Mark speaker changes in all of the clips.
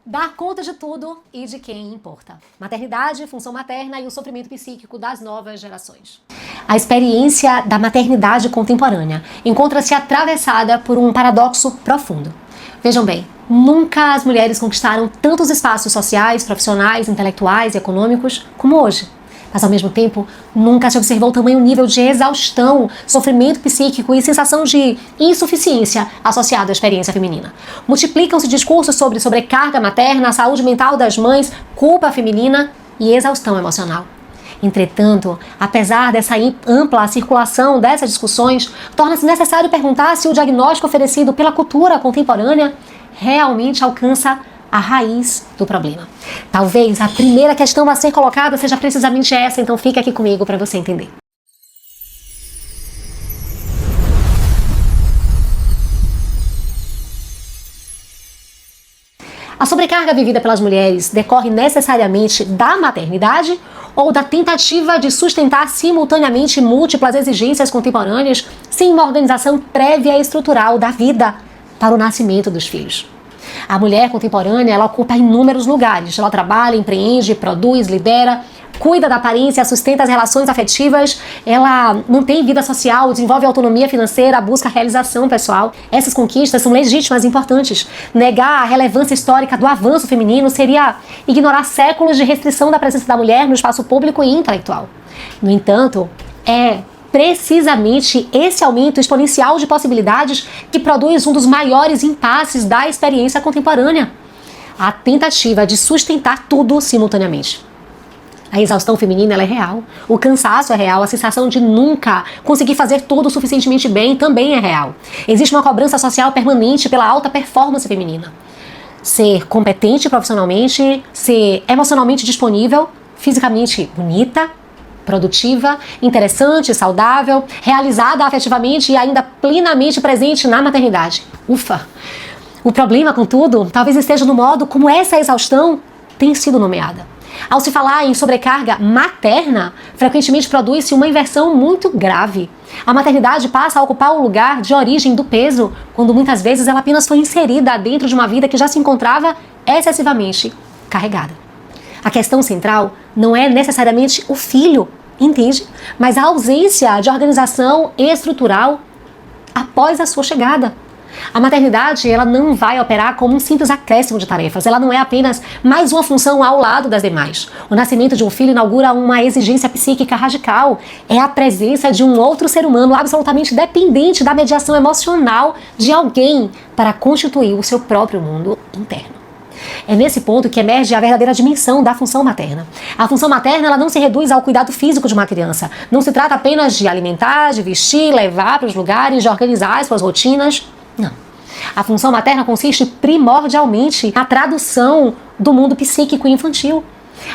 Speaker 1: Dar conta de tudo e de quem importa. Maternidade, função materna e o sofrimento psíquico das novas gerações. A experiência da maternidade contemporânea encontra-se atravessada por um paradoxo profundo. Vejam bem, nunca as mulheres conquistaram tantos espaços sociais, profissionais, intelectuais e econômicos como hoje. Mas, ao mesmo tempo, nunca se observou tamanho nível de exaustão, sofrimento psíquico e sensação de insuficiência associado à experiência feminina. Multiplicam-se discursos sobre sobrecarga materna, saúde mental das mães, culpa feminina e exaustão emocional. Entretanto, apesar dessa ampla circulação dessas discussões, torna-se necessário perguntar se o diagnóstico oferecido pela cultura contemporânea realmente alcança a raiz do problema. Talvez a primeira questão a ser colocada seja precisamente essa, então fica aqui comigo para você entender. A sobrecarga vivida pelas mulheres decorre necessariamente da maternidade ou da tentativa de sustentar simultaneamente múltiplas exigências contemporâneas sem uma organização prévia e estrutural da vida para o nascimento dos filhos? A mulher contemporânea, ela ocupa inúmeros lugares. Ela trabalha, empreende, produz, lidera, cuida da aparência, sustenta as relações afetivas, ela mantém vida social, desenvolve autonomia financeira, busca a realização pessoal. Essas conquistas são legítimas e importantes. Negar a relevância histórica do avanço feminino seria ignorar séculos de restrição da presença da mulher no espaço público e intelectual. No entanto, é precisamente esse aumento exponencial de possibilidades que produz um dos maiores impasses da experiência contemporânea: a tentativa de sustentar tudo simultaneamente. A exaustão feminina ela é real, o cansaço é real, a sensação de nunca conseguir fazer tudo suficientemente bem também é real. Existe uma cobrança social permanente pela alta performance feminina. Ser competente profissionalmente, ser emocionalmente disponível, fisicamente bonita, produtiva, interessante, saudável, realizada afetivamente e ainda plenamente presente na maternidade. Ufa! O problema, contudo, talvez esteja no modo como essa exaustão tem sido nomeada. Ao se falar em sobrecarga materna, frequentemente produz-se uma inversão muito grave. A maternidade passa a ocupar o lugar de origem do peso, quando muitas vezes ela apenas foi inserida dentro de uma vida que já se encontrava excessivamente carregada. A questão central não é necessariamente o filho, entende? Mas a ausência de organização estrutural após a sua chegada. A maternidade, ela não vai operar como um simples acréscimo de tarefas. Ela não é apenas mais uma função ao lado das demais. O nascimento de um filho inaugura uma exigência psíquica radical. É a presença de um outro ser humano absolutamente dependente da mediação emocional de alguém para constituir o seu próprio mundo interno. É nesse ponto que emerge a verdadeira dimensão da função materna. A função materna ela não se reduz ao cuidado físico de uma criança. Não se trata apenas de alimentar, de vestir, levar para os lugares, de organizar as suas rotinas. Não. A função materna consiste primordialmente na tradução do mundo psíquico e infantil.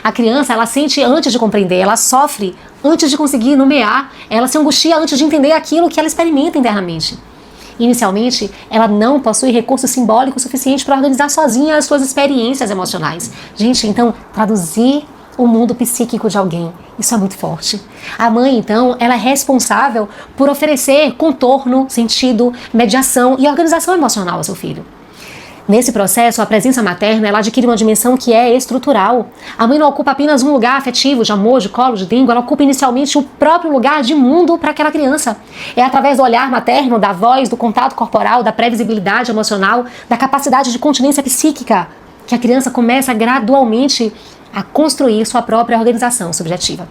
Speaker 1: A criança, ela sente antes de compreender, ela sofre antes de conseguir nomear, ela se angustia antes de entender aquilo que ela experimenta internamente. Inicialmente, ela não possui recursos simbólicos suficientes para organizar sozinha as suas experiências emocionais. Gente, então, traduzir o mundo psíquico de alguém, isso é muito forte. A mãe, então, ela é responsável por oferecer contorno, sentido, mediação e organização emocional ao seu filho. Nesse processo, a presença materna ela adquire uma dimensão que é estrutural. A mãe não ocupa apenas um lugar afetivo, de amor, de colo, de dengo, ela ocupa inicialmente o próprio lugar de mundo para aquela criança. É através do olhar materno, da voz, do contato corporal, da previsibilidade emocional, da capacidade de continência psíquica, que a criança começa gradualmente a construir sua própria organização subjetiva.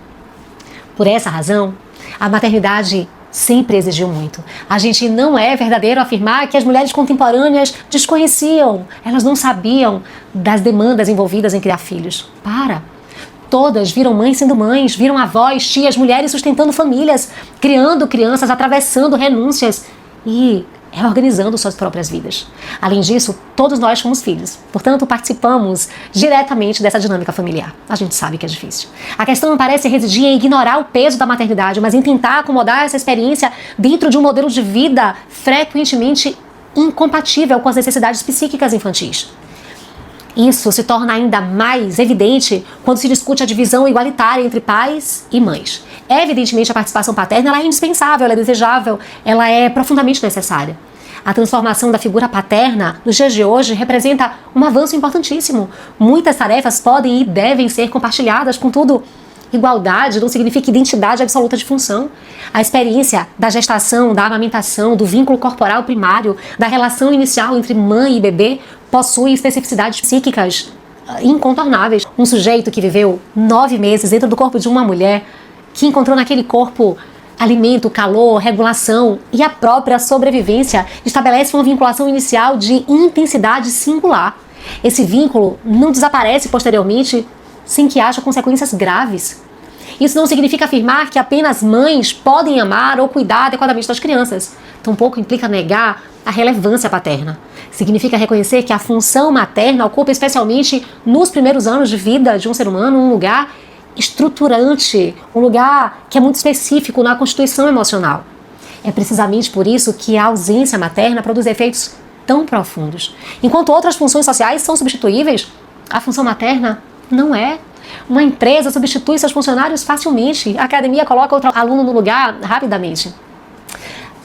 Speaker 1: Por essa razão, a maternidade sempre exigiu muito. A gente não é verdadeiro afirmar que as mulheres contemporâneas desconheciam, elas não sabiam das demandas envolvidas em criar filhos. Todas viram mães sendo mães, viram avós, tias, mulheres sustentando famílias, criando crianças, atravessando renúncias e reorganizando suas próprias vidas. Além disso, todos nós somos filhos, portanto participamos diretamente dessa dinâmica familiar. A gente sabe que é difícil. A questão não parece residir em ignorar o peso da maternidade, mas em tentar acomodar essa experiência dentro de um modelo de vida frequentemente incompatível com as necessidades psíquicas infantis. Isso se torna ainda mais evidente quando se discute a divisão igualitária entre pais e mães. Evidentemente, a participação paterna ela é indispensável, ela é desejável, ela é profundamente necessária. A transformação da figura paterna nos dias de hoje representa um avanço importantíssimo. Muitas tarefas podem e devem ser compartilhadas, contudo, igualdade não significa identidade absoluta de função. A experiência da gestação, da amamentação, do vínculo corporal primário, da relação inicial entre mãe e bebê possui especificidades psíquicas incontornáveis. Um sujeito que viveu 9 meses dentro do corpo de uma mulher, que encontrou naquele corpo alimento, calor, regulação e a própria sobrevivência, estabelece uma vinculação inicial de intensidade singular. Esse vínculo não desaparece posteriormente sem que haja consequências graves. Isso não significa afirmar que apenas mães podem amar ou cuidar adequadamente das crianças. Tampouco implica negar a relevância paterna. Significa reconhecer que a função materna ocupa, especialmente nos primeiros anos de vida de um ser humano, um lugar estruturante, um lugar que é muito específico na constituição emocional. É precisamente por isso que a ausência materna produz efeitos tão profundos. Enquanto outras funções sociais são substituíveis, a função materna não é. Uma empresa substitui seus funcionários facilmente. A academia coloca outro aluno no lugar rapidamente.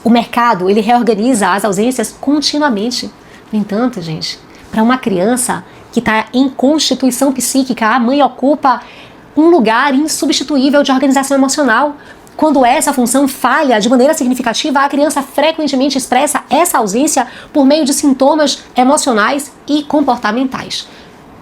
Speaker 1: O mercado, ele reorganiza as ausências continuamente. No entanto, gente, para uma criança que está em constituição psíquica, a mãe ocupa um lugar insubstituível de organização emocional. Quando essa função falha de maneira significativa, a criança frequentemente expressa essa ausência por meio de sintomas emocionais e comportamentais.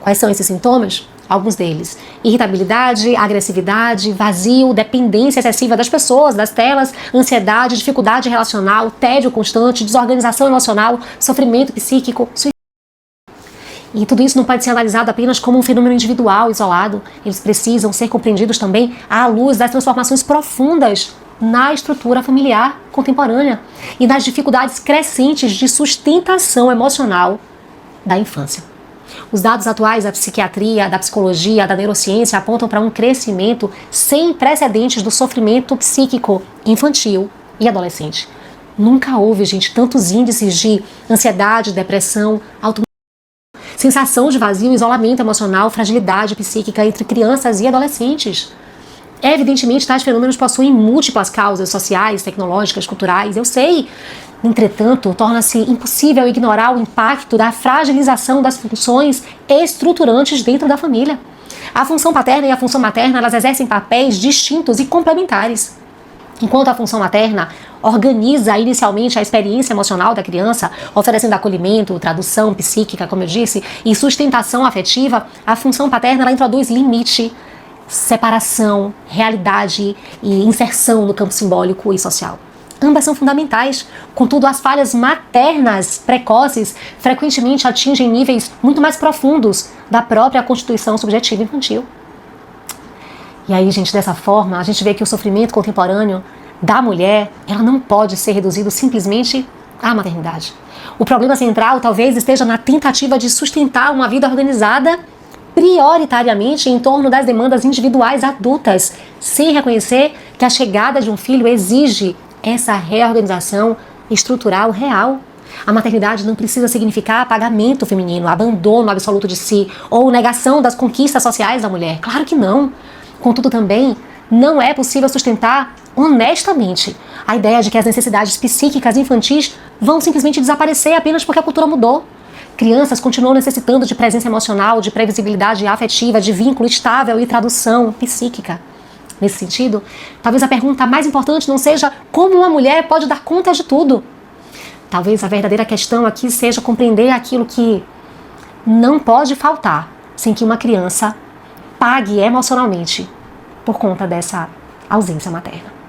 Speaker 1: Quais são esses sintomas? Alguns deles: irritabilidade, agressividade, vazio, dependência excessiva das pessoas, das telas, ansiedade, dificuldade relacional, tédio constante, desorganização emocional, sofrimento psíquico, suicídio. E tudo isso não pode ser analisado apenas como um fenômeno individual, isolado. Eles precisam ser compreendidos também à luz das transformações profundas na estrutura familiar contemporânea e nas dificuldades crescentes de sustentação emocional da infância. Os dados atuais da psiquiatria, da psicologia, da neurociência apontam para um crescimento sem precedentes do sofrimento psíquico infantil e adolescente. Nunca houve, gente, tantos índices de ansiedade, depressão, sensação de vazio, isolamento emocional, fragilidade psíquica entre crianças e adolescentes. Evidentemente, tais fenômenos possuem múltiplas causas sociais, tecnológicas, culturais, eu sei. Entretanto, torna-se impossível ignorar o impacto da fragilização das funções estruturantes dentro da família. A função paterna e a função materna, elas exercem papéis distintos e complementares. Enquanto a função materna organiza inicialmente a experiência emocional da criança, oferecendo acolhimento, tradução psíquica, como eu disse, e sustentação afetiva, a função paterna ela introduz limite, separação, realidade e inserção no campo simbólico e social. Ambas são fundamentais, contudo as falhas maternas precoces frequentemente atingem níveis muito mais profundos da própria constituição subjetiva infantil. E aí, gente, dessa forma, a gente vê que o sofrimento contemporâneo da mulher, ela não pode ser reduzido simplesmente à maternidade. O problema central talvez esteja na tentativa de sustentar uma vida organizada prioritariamente em torno das demandas individuais adultas, sem reconhecer que a chegada de um filho exige essa reorganização estrutural real. A maternidade não precisa significar apagamento feminino, abandono absoluto de si ou negação das conquistas sociais da mulher. Claro que não. Contudo, também não é possível sustentar honestamente a ideia de que as necessidades psíquicas infantis vão simplesmente desaparecer apenas porque a cultura mudou. Crianças continuam necessitando de presença emocional, de previsibilidade afetiva, de vínculo estável e tradução psíquica. Nesse sentido, talvez a pergunta mais importante não seja como uma mulher pode dar conta de tudo. Talvez a verdadeira questão aqui seja compreender aquilo que não pode faltar sem que uma criança pague emocionalmente por conta dessa ausência materna.